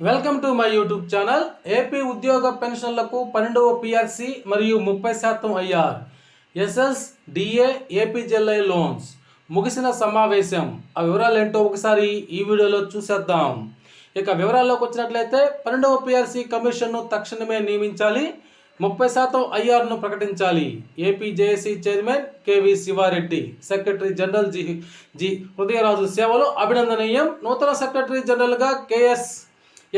Welcome to my YouTube channel. AP ఉద్యోగ పెన్షన్లకు 12వ PRC మరియు 30% IR SS DA APGLI loans ముగిసిన సమావేశం. ఆ వివరాలు ఏంటో ఒకసారి ఈ వీడియోలో చూసేద్దాం. ఇక వివరాల్లోకి వచ్చినట్లయితే 12వ పిఆర్సీ కమిషన్ను తక్షణమే నియమించాలి, 30% ఐఆర్ను ప్రకటించాలి. AP JAC chairman KV Sivareddy, secretary general G Hrudayaraju సేవలు అభినందనీయం. నూతన సెక్రటరీ జనరల్గా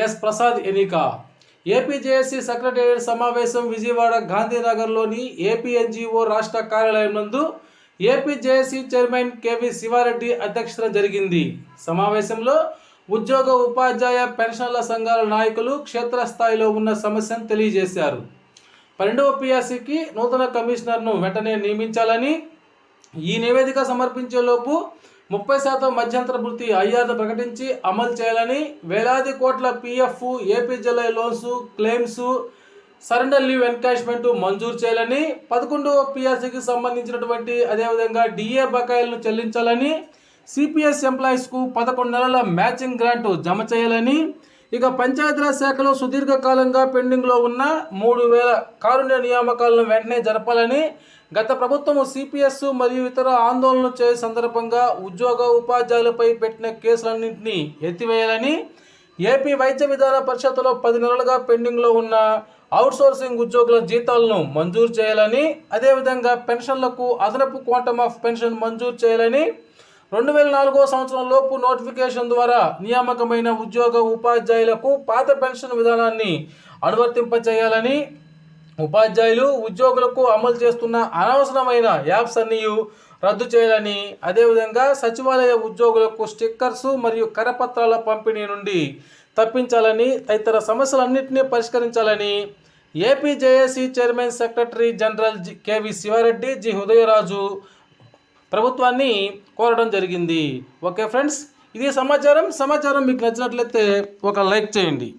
ఎస్ ప్రసాద్ ఎన్నిక. ఏపీ జేఏసీ సెక్రటేరియట్ సమావేశం విజయవాడ గాంధీనగర్లోని ఏపీ ఎన్జీఓ రాష్ట్ర కార్యాలయం నందు AP JAC chairman KV Sivareddy అధ్యక్షతన జరిగింది. సమావేశంలో ఉద్యోగ ఉపాధ్యాయ పెన్షన్ల సంఘాల నాయకులు క్షేత్రస్థాయిలో ఉన్న సమస్యను తెలియజేశారు. 12వ పిఆర్సీకి నూతన కమిషనర్ను వెంటనే నియమించాలని, ఈ నివేదిక సమర్పించేలోపు 30% మధ్యంతర వృత్తి ఐఆర్ను ప్రకటించి అమలు చేయాలని, వేలాది కోట్ల PF, APGLI loans claims, surrender leave encashment మంజూరు చేయాలని, 11వ పిఆర్సీకి సంబంధించినటువంటి అదేవిధంగా డిఏ బకాయిలను చెల్లించాలని, సిపిఎస్ ఎంప్లాయీస్కు 11 నెలల మ్యాచింగ్ గ్రాంట్ జమ చేయాలని, ఇక పంచాయతీరాజ్ శాఖలో సుదీర్ఘకాలంగా పెండింగ్లో ఉన్న 3000 కారుణ్య నియామకాలను వెంటనే జరపాలని, గత ప్రభుత్వం సిపిఎస్ మరియు ఇతర ఆందోళనలు చేసే సందర్భంగా ఉద్యోగ ఉపాధ్యాయులపై పెట్టిన కేసులన్నింటినీ ఎత్తివేయాలని, ఏపీ వైద్య విధాన పరిషత్తులో 10 నెలలుగా పెండింగ్లో ఉన్న అవుట్సోర్సింగ్ ఉద్యోగుల జీతాలను మంజూరు చేయాలని, అదేవిధంగా పెన్షన్లకు అదనపు క్వాంటమ్ ఆఫ్ పెన్షన్ మంజూరు చేయాలని, 2004 సంవత్సరంలోపు నోటిఫికేషన్ ద్వారా నియామకమైన ఉద్యోగ ఉపాధ్యాయులకు పాత పెన్షన్ విధానాన్ని అనువర్తింపచేయాలని, ఉపాధ్యాయులు ఉద్యోగులకు అమలు చేస్తున్న అనవసరమైన యాప్స్ అన్నీ రద్దు చేయాలని, అదేవిధంగా సచివాలయ ఉద్యోగులకు స్టిక్కర్స్ మరియు కరపత్రాల పంపిణీ నుండి తప్పించాలని, తదితర సమస్యలన్నింటినీ పరిష్కరించాలని AP JAC chairman secretary general KV Sivareddy, G Hrudayaraju ప్రభుత్వాన్ని కోరడం జరిగింది. ఓకే ఫ్రెండ్స్, ఇది సమాచారం మీకు నచ్చినట్లయితే ఒక లైక్ చేయండి.